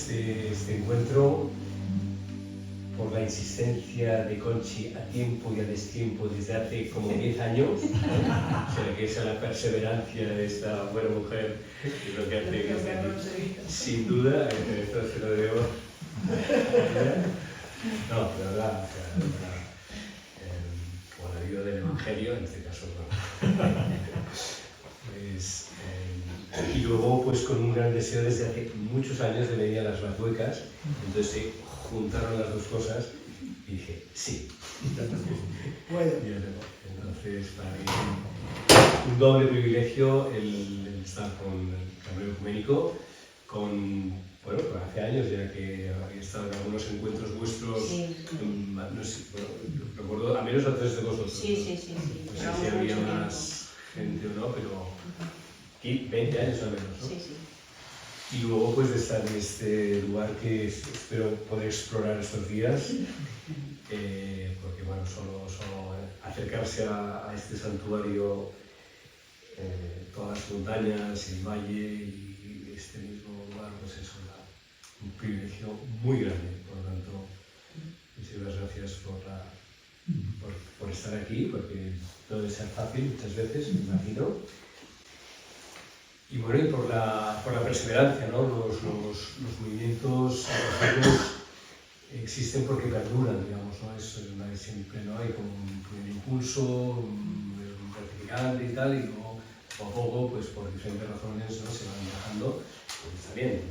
este encuentro por la insistencia de Conchi a tiempo y a destiempo desde hace como 10 años, o sea que esa es la perseverancia de esta buena mujer, es lo que hace que esté aquí. Sin duda, esto se lo debo. No, de verdad, o sea, como la vida del Evangelio, en este caso, no. Pues, y luego, pues con un gran deseo desde hace muchos años de venir a las Batuecas, entonces se juntaron las dos cosas y dije, sí. Bueno. Entonces, para mí es un doble privilegio el estar con el Camino Ecuménico, bueno, hace años ya que había estado en algunos encuentros vuestros, sí. No sé, bueno, recuerdo, a menos a tres de vosotros. Sí. No sé si había más gente o no, pero aquí 20 años al menos, ¿no? Sí. Y luego pues de estar en este lugar que espero poder explorar estos días, porque bueno, solo acercarse a este santuario, todas las montañas, el valle y este mismo lugar, pues es un privilegio muy grande. Por lo tanto, muchas gracias por estar aquí, porque no debe ser fácil muchas veces, me imagino. Y bueno, y por la perseverancia, ¿no? Los movimientos existen porque perduran, digamos, ¿no? Es una vez siempre, ¿no? Hay como un primer impulso, un gratificante y tal, y luego poco a poco, pues por diferentes razones, ¿no? Se van dejando, pues está bien,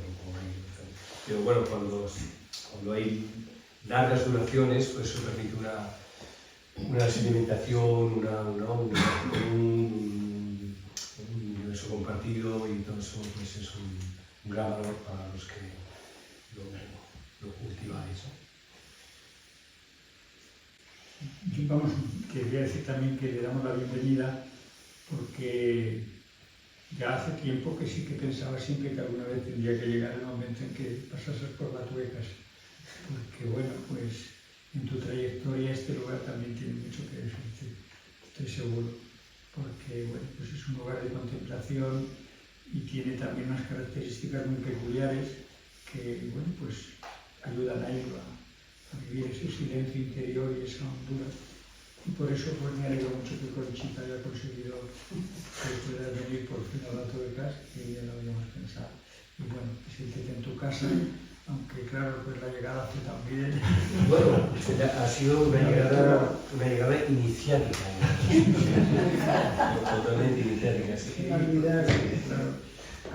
pero bueno, cuando hay largas duraciones, pues eso permite una sedimentación, un universo compartido, y todo eso pues es un gran valor para los que lo cultiváis, ¿no? Vamos, quería decir también que le damos la bienvenida porque ya hace tiempo que sí que pensaba siempre que alguna vez tendría que llegar el momento en que pasases por Batuecas, porque bueno, pues en tu trayectoria este lugar también tiene mucho que decirte, estoy seguro, porque bueno, pues es un lugar de contemplación y tiene también unas características muy peculiares que bueno, pues ayudan a ello a vivir ese silencio interior y esa hondura. Y por eso pues me alegro mucho que Conchita haya conseguido que puedas venir por fin a Batuecas, que ya lo habíamos pensado. Y bueno, siéntete en tu casa, aunque claro, pues la llegada hace también. Bueno, ha sido una llegada iniciática. Totalmente iniciática, sí. Claro.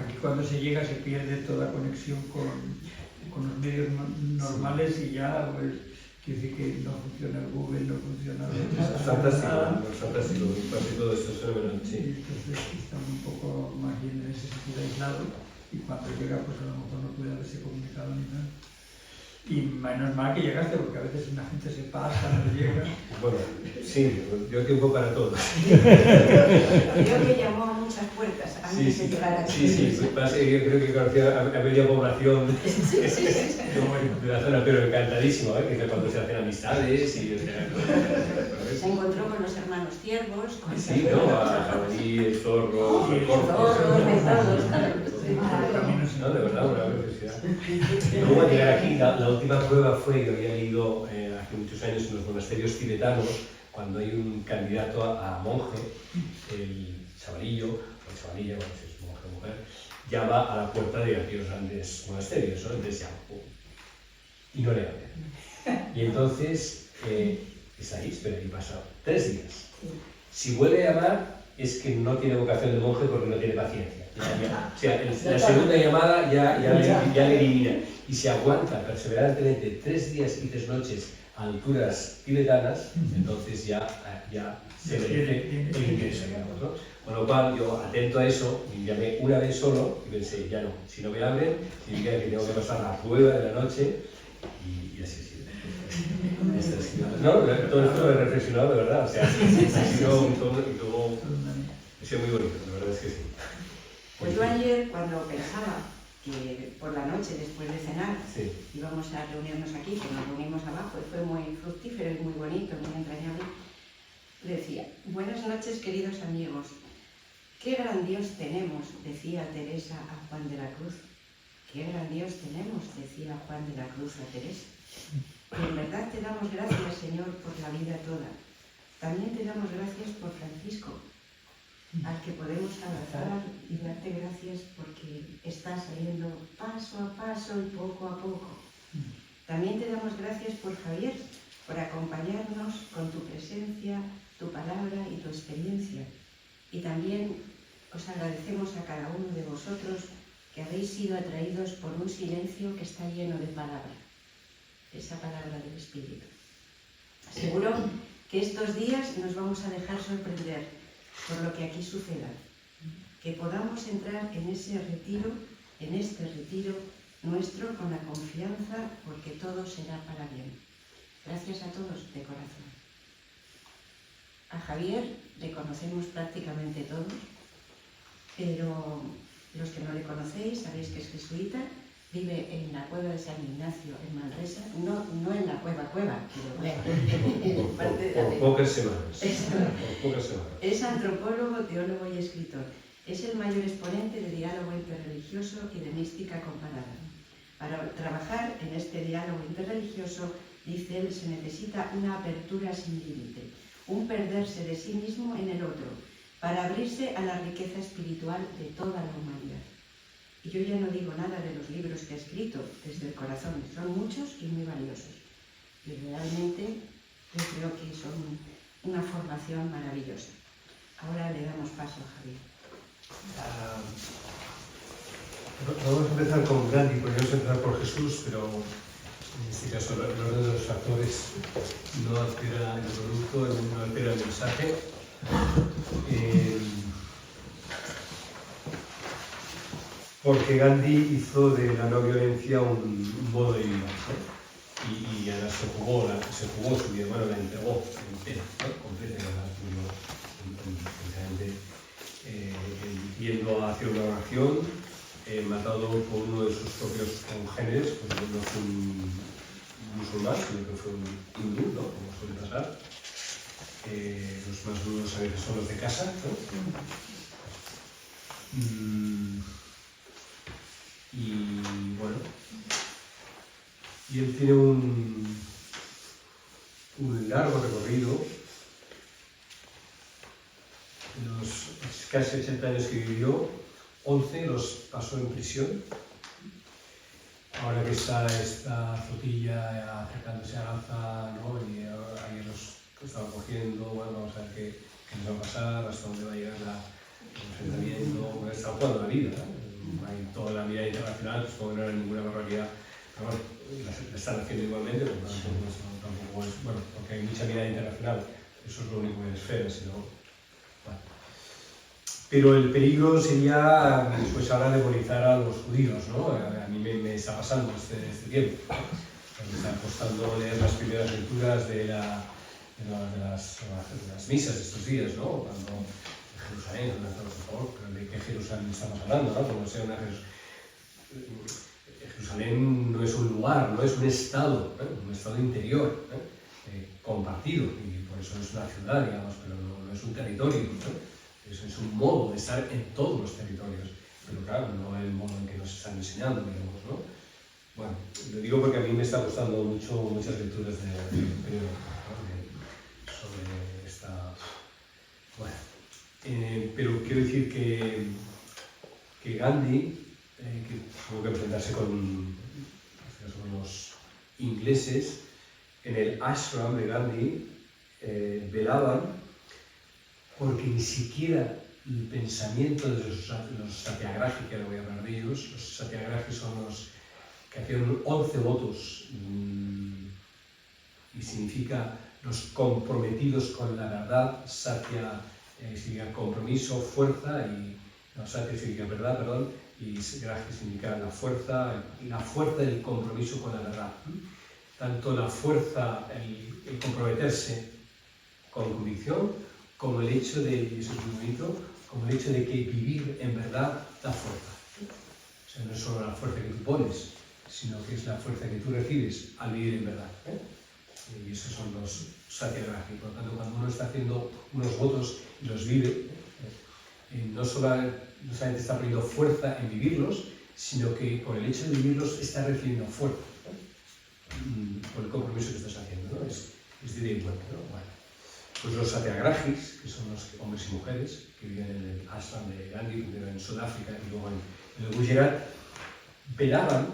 Aquí cuando se llega se pierde toda conexión con los medios normales y ya pues quiere decir que no funciona el Google, no funciona es fantástico, casi todo esto es fenomenal, sí. Entonces estamos un poco más bien en ese sentido aislado y cuando llega pues a lo mejor no puede haberse comunicado ni nada. Y menos mal que llegaste, porque a veces una gente se pasa, no llega. Bueno, sí, yo tiempo para todos. Creo que llamó a muchas puertas antes de llegar aquí. Sí, yo creo que conocía a media población de la zona, pero encantadísimo, que es cuando se hacen amistades y... Se encontró con los hermanos ciervos. Sí, ¿no? A jabalí, zorros, zorros, vezados, no, de verdad, una curiosidad. Luego al llegar aquí, la última prueba fue que había leído hace muchos años en los monasterios tibetanos, cuando hay un candidato a monje, el chavalillo, o chavalilla, bueno, si es monje o mujer, ya va a la puerta de aquellos grandes monasterios, ¿no? Entonces llama, y no le abren. Y entonces está ahí, espera, y pasa 3 días. Si vuelve a llamar, es que no tiene vocación de monje porque no tiene paciencia. O sea, la segunda llamada ya le elimina. Y si aguanta perseverantemente 3 días y 3 noches a alturas tibetanas, entonces ya se merece el ingreso, digamos, ¿no? Con lo cual, yo atento a eso, me llamé una vez solo y pensé, ya no, si no me abren, significa que tengo que pasar la prueba de la noche y así ha sido. No, todo esto lo he reflexionado de verdad, o sea, ha sido muy bonito, la verdad es que sí. Pues yo ayer, cuando pensaba que por la noche, después de cenar, íbamos a reunirnos aquí, que nos reunimos abajo, y fue muy fructífero y muy bonito, muy entrañable, decía, buenas noches, queridos amigos. Qué gran Dios tenemos, decía Teresa a Juan de la Cruz, qué gran Dios tenemos, decía Juan de la Cruz a Teresa. Y en verdad te damos gracias, Señor, por la vida toda. También te damos gracias por Francisco, al que podemos abrazar y darte gracias porque está saliendo paso a paso y poco a poco. También te damos gracias por Javier, por acompañarnos con tu presencia, tu palabra y tu experiencia. Y también os agradecemos a cada uno de vosotros que habéis sido atraídos por un silencio que está lleno de palabra, esa palabra del Espíritu. Seguro que estos días nos vamos a dejar sorprender por lo que aquí suceda, que podamos entrar en ese retiro, en este retiro nuestro con la confianza porque todo será para bien. Gracias a todos de corazón. A Javier le conocemos prácticamente todos, pero los que no le conocéis sabéis que es jesuita, vive en la cueva de San Ignacio en Manresa, no en la cueva, pero por pocas semanas. Es antropólogo, teólogo y escritor. Es el mayor exponente de diálogo interreligioso y de mística comparada. Para trabajar en este diálogo interreligioso, dice él, se necesita una apertura sin límite, un perderse de sí mismo en el otro, para abrirse a la riqueza espiritual de toda la humanidad. Y yo ya no digo nada de los libros que ha escrito desde el corazón, son muchos y muy valiosos. Y realmente yo creo que son una formación maravillosa. Ahora le damos paso a Javier. Vamos a empezar con Gandhi, podríamos empezar por Jesús, pero en este caso el orden de los factores no altera el producto, no altera el mensaje. Porque Gandhi hizo de la no violencia un modo de vida, ¿no? Y además se jugó su vida, bueno, la entregó entera, ¿no? Completa, yendo hacia una oración, matado por uno de sus propios congéneres, porque no fue un musulmán, sino que fue un hindú, ¿no? Como suele pasar. Los más duros a veces son los de casa, ¿no? Y bueno, y él tiene un largo recorrido. En los casi 80 años que vivió, 11 los pasó en prisión. Ahora que está esta flotilla acercándose a Gaza, ¿no? Y ahí los estaba cogiendo, bueno, vamos a ver qué les va a pasar, hasta dónde va a llegar el enfrentamiento, está jugando la vida, ¿no? Hay toda la vida internacional, pues como no era ninguna barbaridad, pero bueno, la están haciendo igualmente, por lo tanto, pues, tampoco es, bueno, porque hay mucha vida internacional, eso es lo único que esfera, sino, bueno. Pero el peligro sería, pues ahora, demonizar a los judíos, ¿no? A mí me está pasando este tiempo. Me está costando leer las primeras lecturas de las misas de estos días, ¿no? Cuando Jerusalén, por favor, pero ¿de qué Jerusalén estamos hablando, no? Como sea Jerusalén no es un lugar, no es un estado interior, compartido, y por eso es una ciudad, digamos, pero no es un territorio, ¿no? Es un modo de estar en todos los territorios, pero claro, no el modo en que nos están enseñando, digamos, ¿no? Bueno, lo digo porque a mí me está gustando muchas lecturas del periodo, ¿no? Sobre esta... Bueno, pero quiero decir que Gandhi, que tuvo que enfrentarse con los ingleses, en el ashram de Gandhi velaban porque ni siquiera el pensamiento de los satyagrahis, que ahora voy a hablar de ellos, los satyagrahis son los que hacían 11 votos, y significa los comprometidos con la verdad. Satya significa compromiso, fuerza, y no, satya significa verdad, perdón, y grahi significa la fuerza del compromiso con la verdad. Tanto la fuerza, el comprometerse con convicción, como el hecho de, y eso es muy bonito, como el hecho de que vivir en verdad da fuerza. O sea, no es solo la fuerza que tú pones, sino que es la fuerza que tú recibes al vivir en verdad. Y esos son los satyagrahis. Por lo tanto, cuando uno está haciendo unos votos y los vive, no solamente está poniendo fuerza en vivirlos, sino que por el hecho de vivirlos estás recibiendo fuerza, ¿no? Por el compromiso que estás haciendo, ¿no? Es de ida y vuelta, ¿no? Bueno, pues los satyagrahis, que son los hombres y mujeres que viven en el ashram de Gandhi, primero en Sudáfrica y luego en el Gujarat, velaban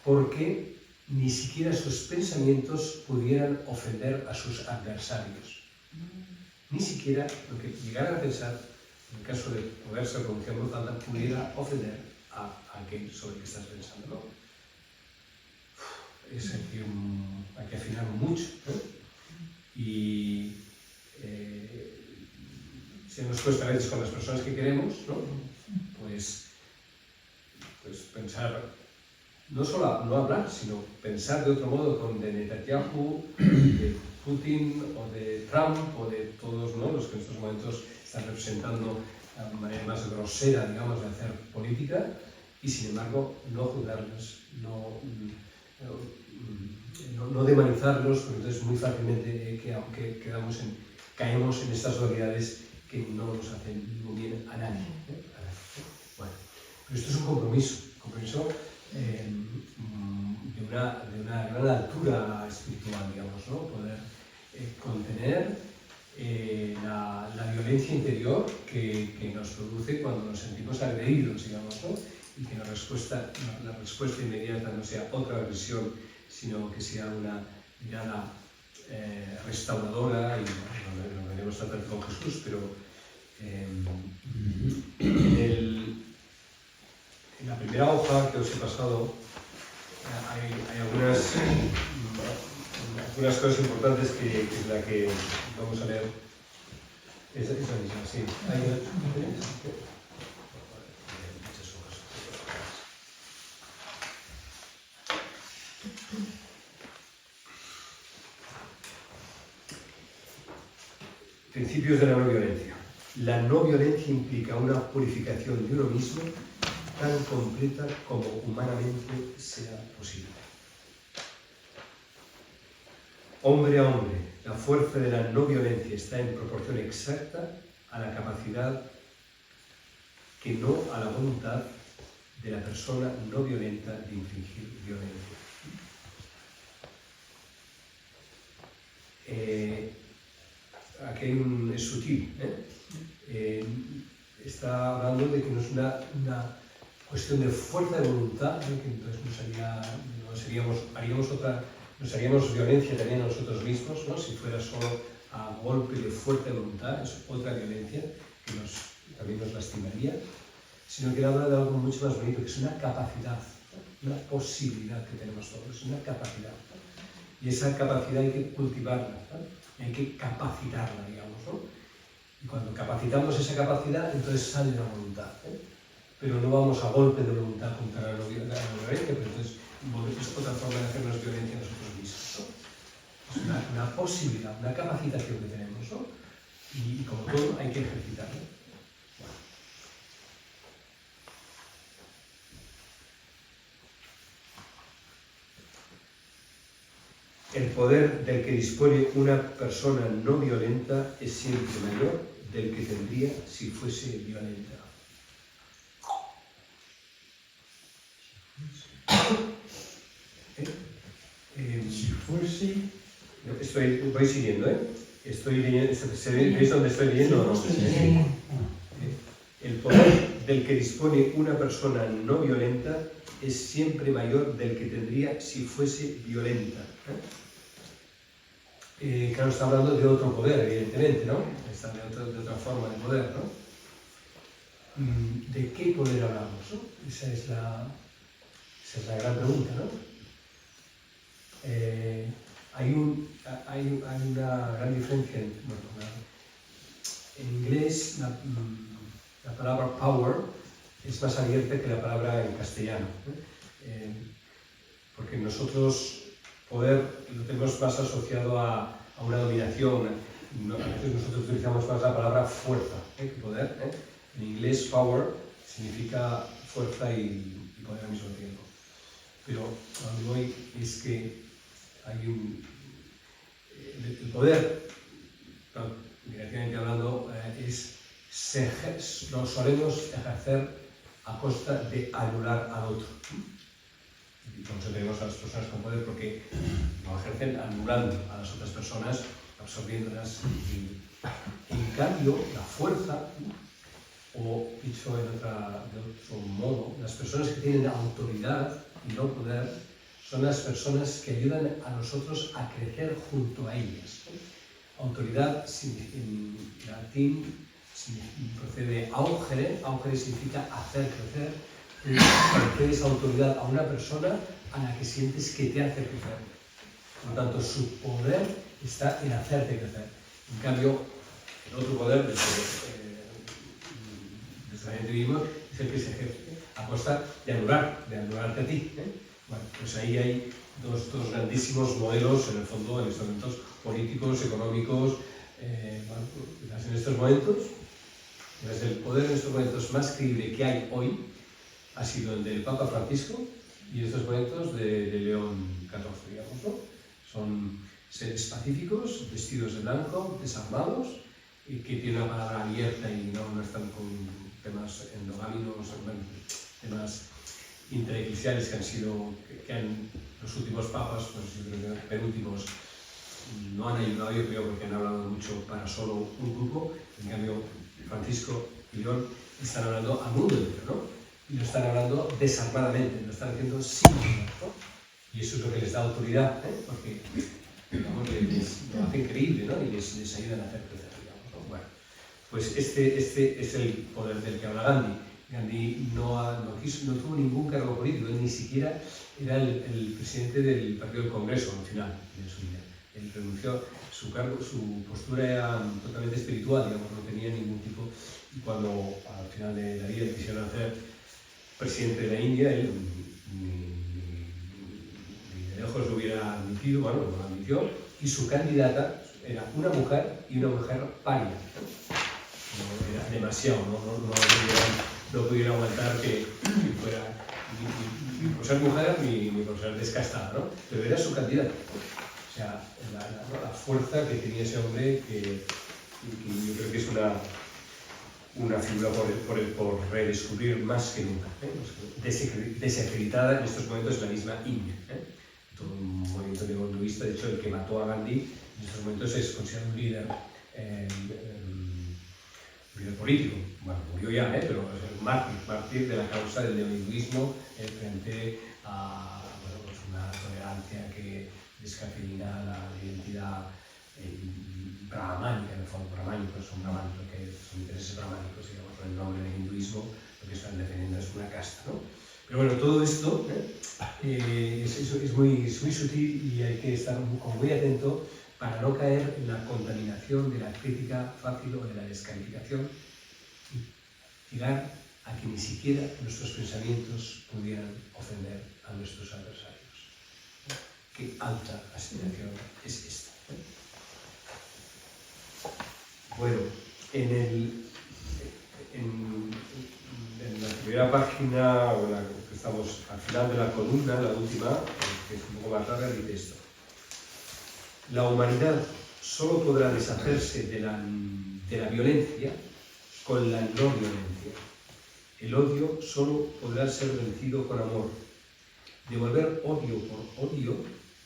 porque ni siquiera sus pensamientos pudieran ofender a sus adversarios. Ni siquiera lo que llegaran a pensar, en el caso de poder ser pronunciado en voz alta, pudiera ofender a aquel sobre el que estás pensando, ¿no? Es decir, hay que afinar mucho, ¿no? Y si nos cuesta a veces con las personas que queremos, ¿no? Pues pensar, no solo no hablar, sino pensar de otro modo con de Netanyahu, de Putin o de Trump o de todos, ¿no? Los que en estos momentos están representando la manera más grosera, digamos, de hacer política, y sin embargo no juzgarlos, no demonizarlos, porque entonces muy fácilmente caemos en estas dualidades que no nos hacen muy bien a nadie. Bueno, pero esto es un compromiso de una gran altura espiritual, digamos, ¿no? Poder contener la violencia interior que nos produce cuando nos sentimos agredidos, digamos, ¿no? Y que la respuesta inmediata no sea otra agresión, sino que sea una mirada restauradora, y lo veremos tratar con Jesús, pero en la primera hoja que os he pasado hay algunas cosas importantes que es la que vamos a leer. Esa misma, sí. Principios de la no violencia. La no violencia implica una purificación de uno mismo tan completa como humanamente sea posible. Hombre a hombre, la fuerza de la no violencia está en proporción exacta a la capacidad, que no a la voluntad de la persona no violenta de infligir violencia. Aquí es sutil, está hablando de que no es una cuestión de fuerza de voluntad, que entonces nos haríamos violencia también a nosotros mismos, ¿no? Si fuera solo a golpe de fuerza de voluntad, es otra violencia que también nos lastimaría, sino que habla de algo mucho más bonito, que es una capacidad, una posibilidad que tenemos todos, una capacidad. Y esa capacidad hay que cultivarla, ¿no? Hay que capacitarla, digamos, ¿no? Y cuando capacitamos esa capacidad, entonces sale la voluntad, pero no vamos a golpe de voluntad contra la violencia, pero entonces es otra forma de hacernos violencia a nosotros mismos, ¿no? Es una posibilidad, una capacitación que tenemos, ¿no? Y como todo hay que ejercitarla. El poder del que dispone una persona no violenta es siempre mayor del que tendría si fuese violenta. Si fuese... Voy siguiendo, Estoy leyendo, ¿veis dónde estoy leyendo o no? El poder del que dispone una persona no violenta es siempre mayor del que tendría si fuese violenta. Claro, está hablando de otro poder, evidentemente, ¿no? Está de otra forma de poder, ¿no? ¿De qué poder hablamos, no? Esa es la gran pregunta, ¿no? Hay una gran diferencia en inglés. La palabra power es más abierta que la palabra en castellano, porque nosotros poder lo tenemos más asociado a una dominación. A veces nosotros utilizamos más la palabra fuerza que poder. En inglés power significa fuerza y poder al mismo tiempo. Pero a donde voy es que hay el poder, directamente hablando, lo solemos ejercer a costa de anular al otro. Y por eso tenemos a las personas con poder, porque lo ejercen anulando a las otras personas, absorbiéndolas. En cambio, la fuerza, o dicho de otro modo, las personas que tienen autoridad y no poder son las personas que ayudan a nosotros a crecer junto a ellas. Autoridad en latín procede de augere, augere significa hacer crecer. Concedes autoridad a una persona a la que sientes que te hace crecer. Por lo tanto, su poder está en hacerte crecer. En cambio, el otro poder del que vivimos es el que se ejerce a costa de anularte a ti. Bueno, pues ahí hay dos grandísimos modelos, en el fondo, en estos momentos políticos, económicos. Bueno, en estos momentos, el poder en estos momentos más creíble que hay hoy ha sido el del Papa Francisco y en estos momentos de León XIV, digamos, ¿no? Son seres pacíficos, vestidos de blanco, desarmados, y que tienen una palabra abierta y no están con temas endogámicos, temas intereclesiales los últimos papas, pues yo creo que penúltimos, no han ayudado, yo creo, porque han hablado mucho para solo un grupo. En cambio, Francisco y León están hablando al mundo entero, ¿no? Y lo están hablando desarmadamente, lo están haciendo sin duda, ¿no? Y eso es lo que les da autoridad, porque digamos, lo hacen creíble, ¿no? Y les ayudan a hacer crecer, digamos, ¿no? Bueno, pues este es el poder del que habla Gandhi. Gandhi no tuvo ningún cargo político, él ni siquiera era el presidente del Partido del Congreso al final de su vida. Él renunció, su postura era totalmente espiritual, digamos, no tenía ningún tipo. Y cuando al final de la vida le quisieron hacer presidente de la India, él ni de lejos lo hubiera admitido, bueno, lo admitió, y su candidata era una mujer y una mujer paria. No era demasiado, no pudiera aguantar que fuera ni por ser mujer ni por ser descastada, ¿no? Pero era su candidata. O sea, la fuerza que tenía ese hombre, que yo creo que es una figura por redescubrir más que nunca, desacreditada en estos momentos la misma India. Todo un movimiento neohinduista, de hecho, el que mató a Gandhi en estos momentos es considerado un líder político. Bueno, murió ya, pero es un mártir de la causa del neohinduismo frente a pues una tolerancia que descafeína la identidad brahmánica, en el fondo brahmánicos, son intereses brahmánicos, digamos, en el nombre del hinduismo, lo que están defendiendo es una casta, ¿no? Pero bueno, todo esto es muy sutil y hay que estar muy atento para no caer en la contaminación de la crítica fácil o de la descalificación y llegar a que ni siquiera nuestros pensamientos pudieran ofender a nuestros adversarios. Qué alta aspiración es esta. Bueno, en la primera página, o que estamos al final de la columna, la última, que es un poco más larga, dice esto. La humanidad solo podrá deshacerse de la violencia con la no violencia. El odio solo podrá ser vencido con amor. Devolver odio por odio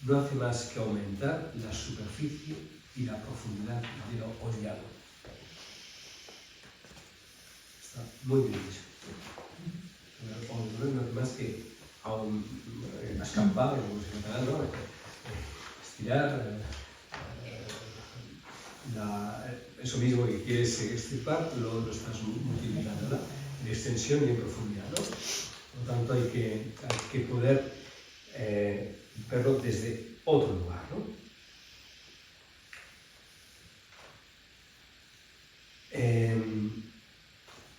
no hace más que aumentar la superficie y la profundidad de lo odiado. Está muy bien dicho. No hace más que escampar, como se llama, ¿no? Estirar. Eso mismo que quieres extirpar, lo estás multiplicando, ¿verdad? En extensión y en profundidad, ¿no? Por lo tanto, hay que poder verlo desde otro lugar, ¿no?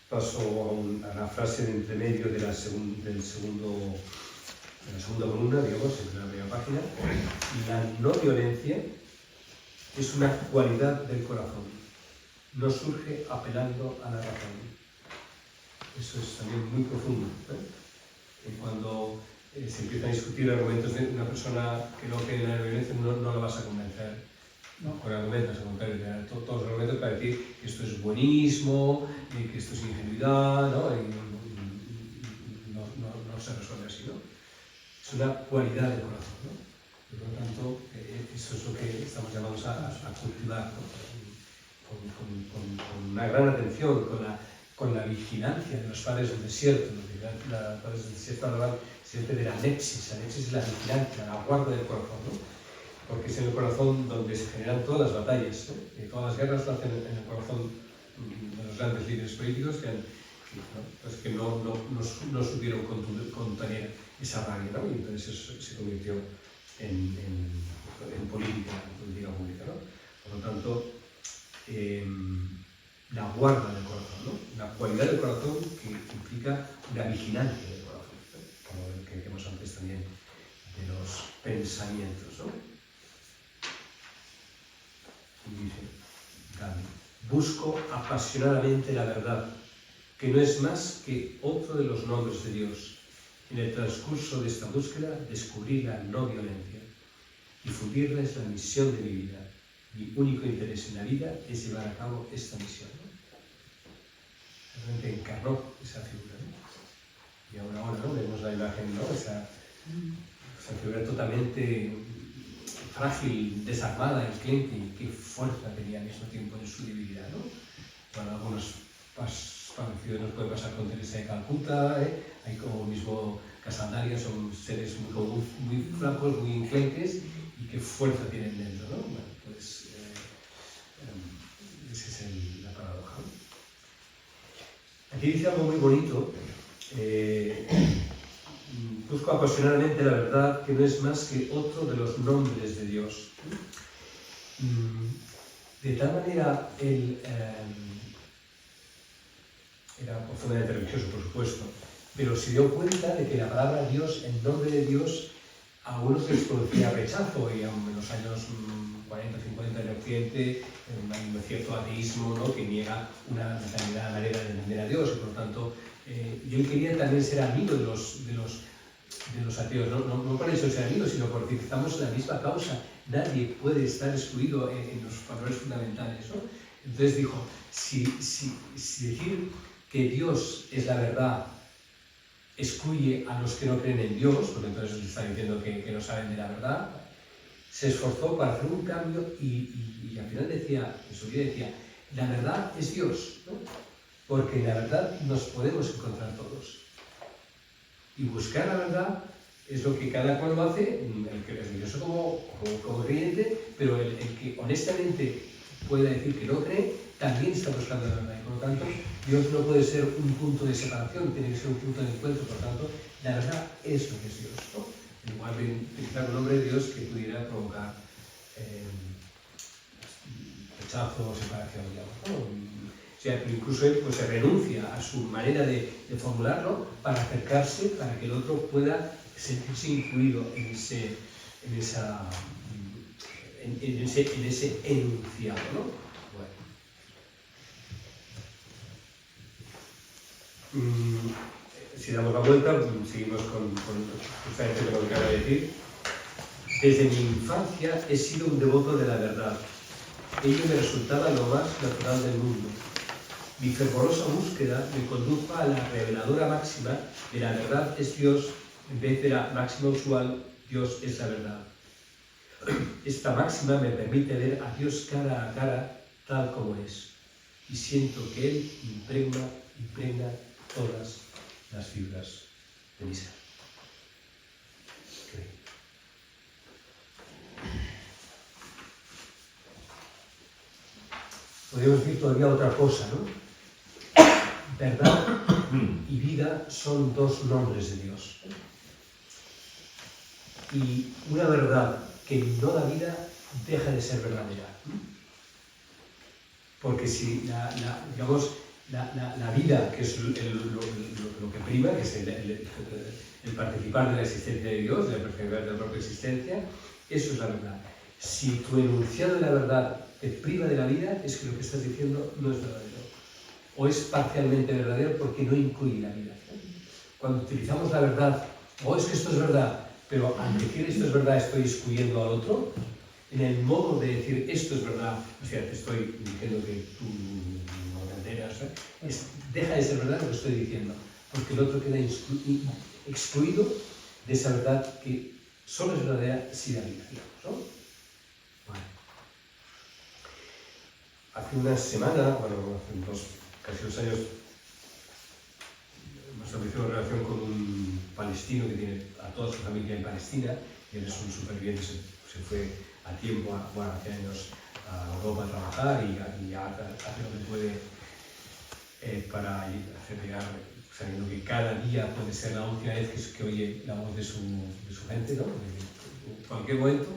Paso a la frase de entremedio de la segunda columna, digamos, en la primera página. La no violencia es una cualidad del corazón, no surge apelando a la razón. Eso es también muy profundo, ¿eh? Cuando se empiezan a discutir argumentos de una persona que no cree en la violencia, no la vas a convencer. No, con argumentos, todos los argumentos para decir que esto es buenismo, que esto es ingenuidad, ¿no? es una cualidad del corazón, ¿no? Y por lo tanto, eso es lo que estamos llamados a cultivar, ¿no? Con una gran atención, con la vigilancia de los padres del desierto. Los padres del desierto hablaban siempre de la nexis. La nexis es la vigilancia, la guarda del corazón, ¿no? Porque es en el corazón donde se generan todas las batallas, ¿no? Y todas las guerras se hacen en el corazón de los grandes líderes políticos que no supieron contener esa rabia, ¿no? Y entonces eso se convirtió en política pública, ¿no? Por lo tanto, la guarda del corazón, ¿no? La cualidad del corazón que implica una vigilancia del corazón, ¿no? Como lo que vemos antes también de los pensamientos, ¿no? Y dice, Gaby, busco apasionadamente la verdad, que no es más que otro de los nombres de Dios. En el transcurso de esta búsqueda descubrí la no violencia. Difundirla es la misión de mi vida. Mi único interés en la vida es llevar a cabo esta misión, ¿no? Realmente encarnó esa figura, ¿no? Y ahora, ¿no? Vemos la imagen, ¿no? Esa figura totalmente frágil, desarmada, enclenque, y qué fuerza tenía al mismo tiempo en su divinidad, ¿no? Bueno, algunos parecidos nos puede pasar con Teresa de Calcuta, hay como mismo Casandaria, son seres muy flacos, muy enclenques, y qué fuerza tienen dentro, ¿no? Bueno, pues esa es la paradoja, ¿no? Aquí dice algo muy bonito. Busco apasionadamente la verdad, que no es más que otro de los nombres de Dios. De tal manera, él era profundamente religioso, por supuesto, pero se dio cuenta de que la palabra Dios, el nombre de Dios, a algunos les producía rechazo, y en los años 40-50 en Occidente hay un cierto ateísmo, ¿no? Que niega una determinada manera de entender a Dios, y por lo tanto, y él quería también ser amigo de los ateos, no por eso ser amigo, sino porque estamos en la misma causa. Nadie puede estar excluido en los valores fundamentales, ¿no? Entonces dijo, si decir que Dios es la verdad excluye a los que no creen en Dios, porque entonces les está diciendo que no saben de la verdad, se esforzó para hacer un cambio y al final decía, en su vida decía, la verdad es Dios, ¿no? Porque en la verdad nos podemos encontrar todos. Y buscar la verdad es lo que cada cual lo hace, el que es religioso como creyente, pero el que honestamente pueda decir que no cree, también está buscando la verdad. Y por lo tanto, Dios no puede ser un punto de separación, tiene que ser un punto de encuentro. Por lo tanto, la verdad es lo que es Dios, ¿no? En lugar de utilizar un nombre de Dios que pudiera provocar rechazo o separación, digamos, ¿no? O sea, pero incluso él pues, se renuncia a su manera de formularlo para acercarse, para que el otro pueda sentirse incluido en ese enunciado, ¿no? Bueno. Si damos la vuelta, seguimos con justamente lo que acaba de decir. Desde mi infancia he sido un devoto de la verdad. Ello me resultaba lo más natural del mundo. Mi fervorosa búsqueda me condujo a la reveladora máxima de la verdad es Dios, en vez de la máxima usual, Dios es la verdad. Esta máxima me permite ver a Dios cara a cara, tal como es, y siento que Él impregna todas las fibras de mi ser. Podríamos decir todavía otra cosa, ¿no? Verdad y vida son dos nombres de Dios. Y una verdad que no da vida deja de ser verdadera. Porque si la vida, que es lo que prima, que es el participar de la existencia de Dios, el participar de la propia existencia, eso es la verdad. Si tu enunciado de la verdad te priva de la vida, es que lo que estás diciendo no es verdadero. O es parcialmente verdadero porque no incluye la vida. Cuando utilizamos la verdad, es que esto es verdad, pero al decir esto es verdad estoy excluyendo al otro, en el modo de decir esto es verdad, o sea, te estoy diciendo que tú no te enteras, deja de ser verdad lo que estoy diciendo, porque el otro queda excluido de esa verdad que solo es verdadera si da vida, digamos, ¿no? Vale. Hace una semana, bueno, hace casi 2 años, hemos establecido una relación con un palestino que tiene a toda su familia en Palestina, y él es un superviviente, se fue a tiempo, hace años a Europa a trabajar y hace lo que puede para hacer llegar, sabiendo que cada día puede ser la última vez que oye la voz de su gente, ¿no? En cualquier momento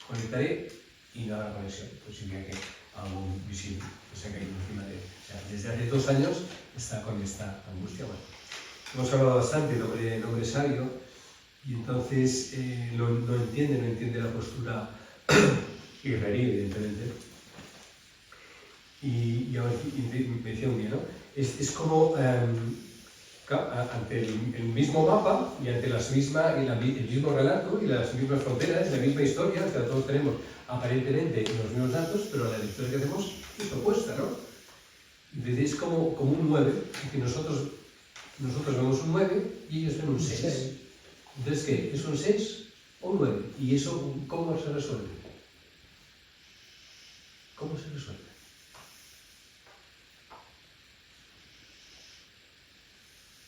conectaré y no habrá conexión, pues significa que algo visible se ha caído encima de él. O sea, desde hace 2 años está con esta angustia. Bueno, hemos hablado bastante, el hombre sabio, y entonces no entiende la postura israelí, evidentemente. Y me decía un día, ¿no? Es como ante el mismo mapa y ante el mismo relato y las mismas fronteras, la misma historia, o sea, todos tenemos aparentemente los mismos datos, pero la lectura que hacemos es opuesta, ¿no? Entonces es como un 9, que nosotros vemos un 9 y ellos ven un 6. Entonces, ¿qué? ¿Es un 6 o un 9? ¿Y eso cómo se resuelve? ¿Cómo se resuelve?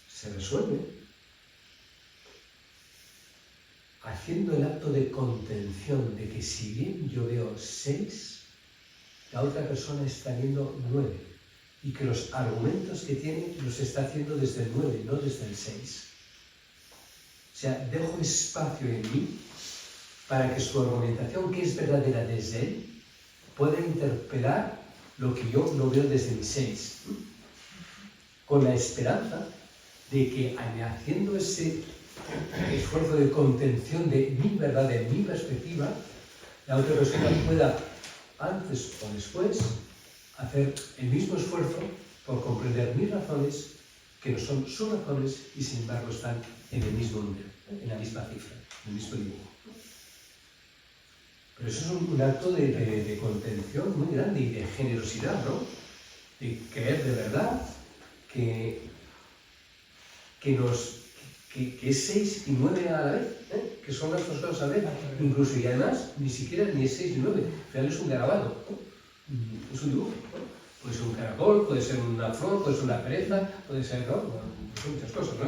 Se resuelve haciendo el acto de contención de que si bien yo veo 6, la otra persona está viendo 9 y que los argumentos que tiene los está haciendo desde el 9, no desde el 6. O sea, dejo espacio en mí para que su argumentación, que es verdadera desde él, pueda interpelar lo que yo no veo desde mi 6, con la esperanza de que haciendo ese esfuerzo de contención de mi verdad, de mi perspectiva, la otra persona pueda, antes o después, hacer el mismo esfuerzo por comprender mis razones, que no son sus razones y sin embargo están en el mismo número, en la misma cifra, en el mismo dibujo. Pero eso es un acto de contención muy grande y de generosidad, ¿no? De creer de verdad que es 6 y 9 a la vez, que son las dos cosas a la vez, incluso y además ni siquiera ni es 6 ni 9, al final es un grabado, es un dibujo, puede ser un caracol, puede ser una flor, puede ser una pereza, puede ser, ¿no? Son muchas cosas, ¿no?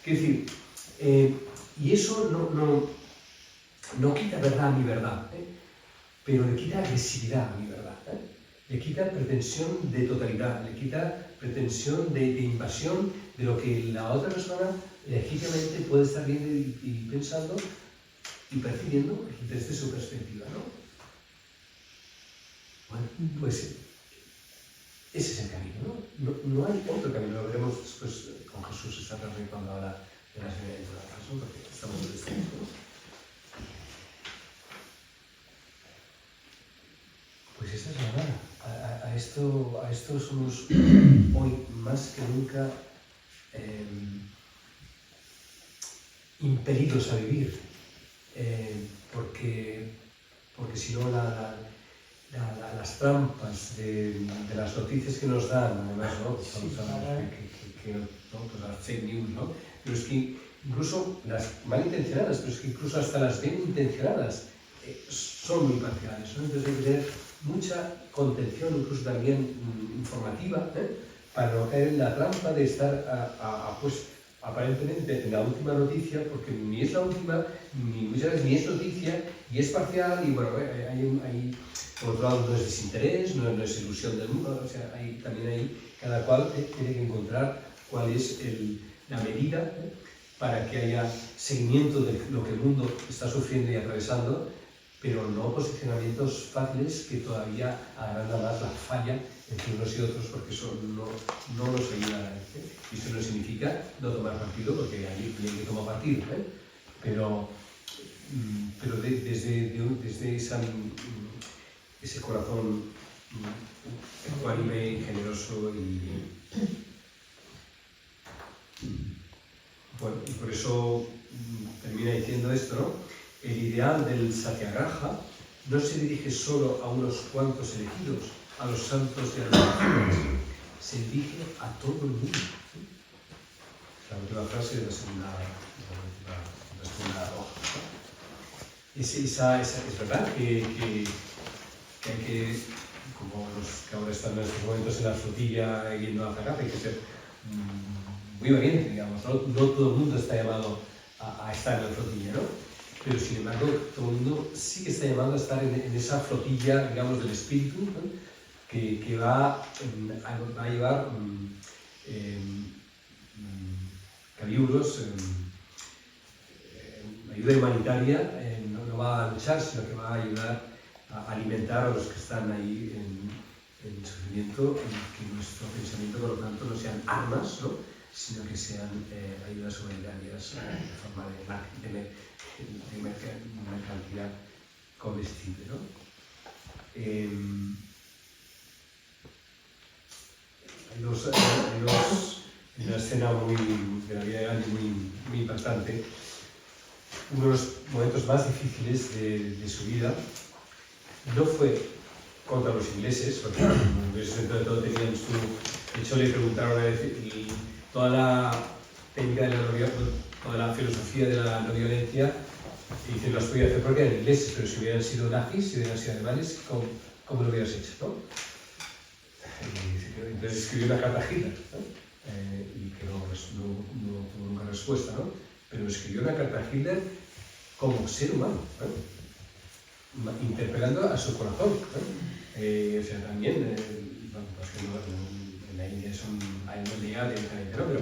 Quiero decir, y eso no quita verdad a mi verdad, pero le quita agresividad a mi verdad, le quita pretensión de totalidad, le quita pretensión de invasión de lo que la otra persona legítimamente puede estar viendo y pensando y percibiendo desde su perspectiva, ¿no? Bueno, pues ese es el camino, ¿no? No hay otro camino, lo veremos después con Jesús esta tarde cuando habla de las bienaventuranzas, ¿no? Porque estamos en este tiempo, ¿no? Pues esta es la verdad. A esto somos hoy más que nunca impelidos a vivir, porque si no las trampas de las noticias que nos dan, además, ¿no? Estamos hablando ¿no? Pues las fake news, ¿no? Pero es que incluso las malintencionadas, pero es que incluso hasta las bien intencionadas son muy parciales, ¿no? Entonces hay que tener mucha contención, incluso también informativa, para no caer en la trampa de estar pues aparentemente en la última noticia, porque ni es la última, ni muchas veces ni es noticia, y es parcial, y bueno, hay por otro lado no es desinterés, no es ilusión del mundo, o sea, también cada cual tiene que encontrar cuál es la medida para que haya seguimiento de lo que el mundo está sufriendo y atravesando, pero no posicionamientos fáciles que todavía agrandan más la falla entre unos y otros, porque eso no nos ayuda. Y eso no significa no tomar partido, porque hay quien que toma partido, pero desde ese corazón ecuánime y generoso bueno, y por eso termina diciendo esto, ¿no? El ideal del satyagraha no se dirige solo a unos cuantos elegidos, a los santos y a las naciones, se dirige a todo el mundo. la última frase de la segunda hoja. Es verdad que hay que, como los que ahora están en estos momentos en la flotilla yendo a Zagreb, hay que ser muy valiente, digamos, ¿no? No todo el mundo está llamado a estar en la flotilla, ¿no? Pero sin embargo, todo el mundo sí que está llamado a estar en esa flotilla, digamos, del espíritu, ¿no? que va a llevar caliuros, ayuda humanitaria, no va a luchar, sino que va a ayudar a alimentar a los que están ahí en sufrimiento, y que nuestro pensamiento, por lo tanto, no sean armas, ¿no? Sino que sean ayudas humanitarias en forma de mercantilidad comestible, ¿no? Hay una escena de la vida de Gandhi muy impactante. Uno de los momentos más difíciles de su vida no fue contra los ingleses, porque los ingleses dentro de todo tenían su... De hecho, le preguntaron una vez, y toda la técnica de toda la filosofía de la no violencia, y dicen, lo has podido hacer porque eran ingleses, pero si hubieran sido nazis, si hubieran sido alemanes, ¿cómo lo hubieras hecho, no? Entonces escribió una carta a Hitler, ¿no? Y que no tuvo nunca respuesta, ¿no? Pero escribió una carta a Hitler como ser humano, ¿no? Interpelando a su corazón, ¿no? O sea, también, pues en la India hay un día directamente, ¿no? Pero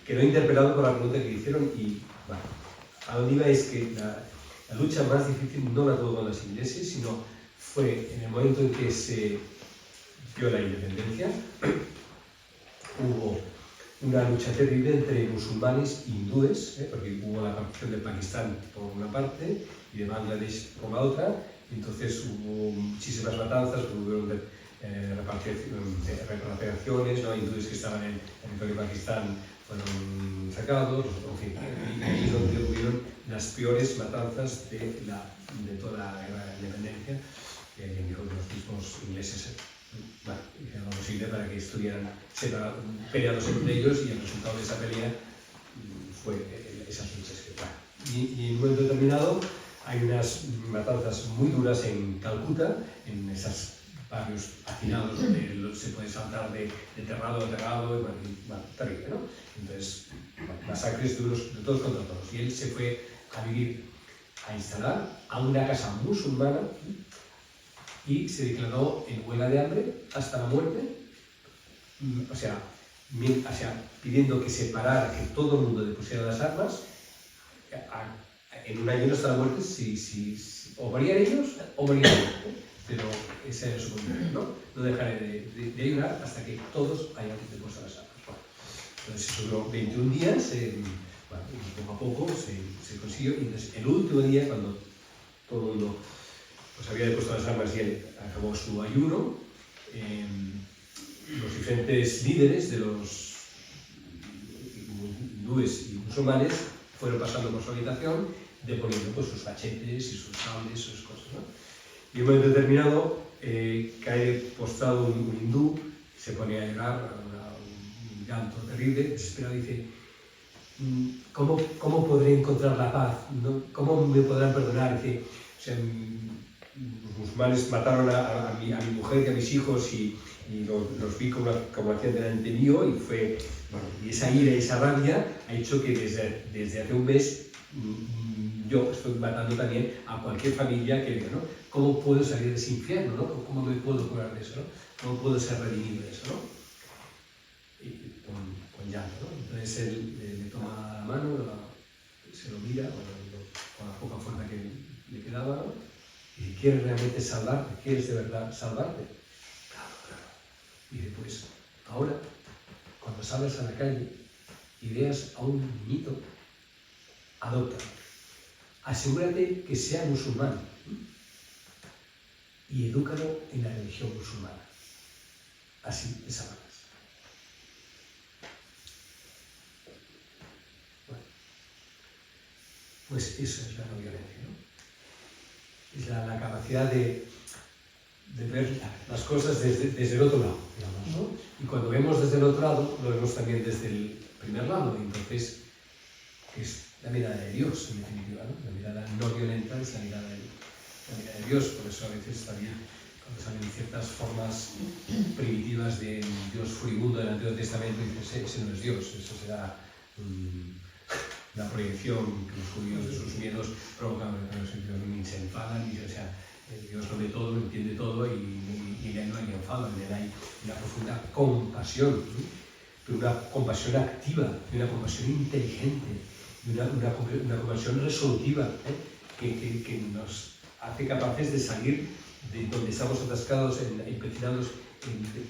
quedó interpelado por la pregunta que le hicieron y, bueno, a donde iba es que la lucha más difícil no la tuvo con los ingleses, sino fue en el momento en que se dio la independencia. Hubo una lucha terrible entre musulmanes e hindúes, porque hubo la partición de Pakistán por una parte y de Bangladesh por la otra, y entonces hubo muchísimas matanzas, hubo repatriaciones, ¿no? Hindúes que estaban en el territorio de Pakistán fueron sacados, en fin, y ahí es donde hubieron las peores matanzas de toda la guerra de la independencia, que dijo que los mismos ingleses hicieron lo posible para que estuvieran peleados entre ellos, y el resultado de esa pelea fue esas luchas que y en un momento determinado hay unas matanzas muy duras en Calcuta, en esos barrios hacinados donde se puede saltar de terrado a terrado, bueno, terrible, ¿no? Entonces, masacres duros de todos contra todos. Y él se fue a instalar a una casa musulmana y se declaró en huelga de hambre hasta la muerte, o sea, pidiendo que se parara, que todo el mundo le pusiera las armas, en un año hasta la muerte, o morían ellos o morían ellos, pero ese era su condición, ¿no? No dejaré de ayunar hasta que todos hayan puesto las armas. Bueno, entonces eso duró 21 días, poco a poco se consiguió, y entonces el último día, cuando todo el mundo pues había depuesto las armas y él acabó su ayuno, los diferentes líderes de los hindúes y musulmanes fueron pasando por su habitación, deponiendo pues, sus machetes y sus sables, sus cosas, ¿no? Y en un momento determinado cae postrado un hindú, se pone a llorar, un llanto terrible, desesperado, y dice: ¿cómo podré encontrar la paz? ¿No? ¿Cómo me podrán perdonar? Dice, o sea, los musulmanes mataron a mi mujer y a mis hijos y los vi como hacían delante mío, y fue, bueno, y esa ira y esa rabia ha hecho que desde hace un mes yo estoy matando también a cualquier familia que vea, ¿no? ¿Cómo puedo salir de ese infierno, ¿no? ¿Cómo me puedo curar de eso, ¿no? ¿Cómo puedo ser redimido de eso, ¿no? Y con llanto, ¿no? Entonces él le toma la mano, se lo mira, con la poca fuerza que le quedaba, ¿no? Y dice: ¿quieres realmente salvarte? ¿Quieres de verdad salvarte? Claro. Y dice: pues ahora, cuando salgas a la calle y veas a un niñito, adóptalo. Asegúrate que sea musulmán y edúcalo en la religión musulmana. Así te salvarás. Bueno, pues eso es la no violencia, ¿no? Es la capacidad de ver las cosas desde el otro lado, digamos, ¿no? Y cuando vemos desde el otro lado, lo vemos también desde el primer lado, y entonces que es la mirada de Dios, en definitiva, ¿no? La mirada no violenta es la mirada de Dios. Por eso a veces también, cuando salen ciertas formas primitivas de Dios furibundo del Antiguo Testamento, dices, ese no es Dios, eso será una proyección que los judíos de sus miedos provocan, en el sentido de ni se enfadan, o sea, Dios lo ve todo, lo entiende todo y en él no hay enfado, en él hay una profunda compasión, ¿sí? Pero una compasión activa, una compasión inteligente, una compasión resolutiva, que nos hace capaces de salir de donde estamos atascados, empecinados,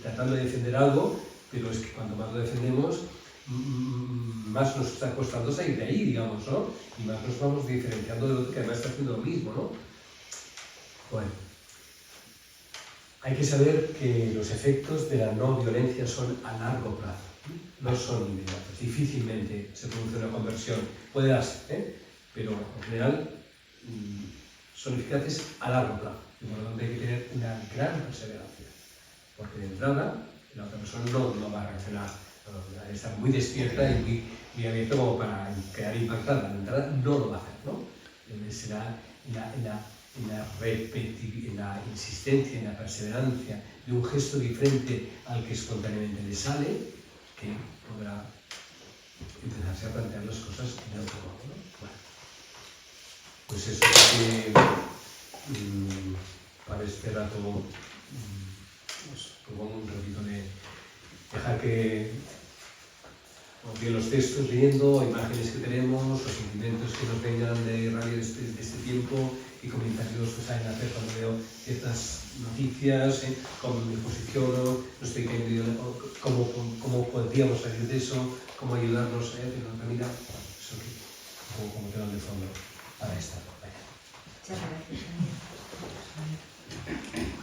tratando de defender algo, pero es que cuando más lo defendemos, más nos está costando salir de ahí, digamos, ¿no? Y más nos vamos diferenciando del otro que además está haciendo lo mismo, ¿no? Bueno, hay que saber que los efectos de la no violencia son a largo plazo, no son inmediatos. Difícilmente se produce una conversión, puede darse, pero en general son eficaces a largo plazo, y por lo tanto hay que tener una gran perseverancia, porque de entrada la otra persona no va a reaccionar, está muy despierta y muy abierta como para quedar impactada. De entrada no lo va a hacer, ¿no? Será en la insistencia, en la perseverancia de un gesto diferente al que espontáneamente le sale, que podrá empezarse a plantear las cosas de otro modo, ¿no? Bueno, pues eso es que para este rato os propongo un ratito de dejar que os vean los textos leyendo, imágenes que tenemos, los sentimientos que nos vengan de rabia de este tiempo y comentarios que saben hacer cuando veo ciertas noticias, cómo me posiciono, no estoy cayendo, cómo podríamos salir de eso, cómo ayudarnos de otra manera, eso como telón de fondo para esta. Muchas gracias.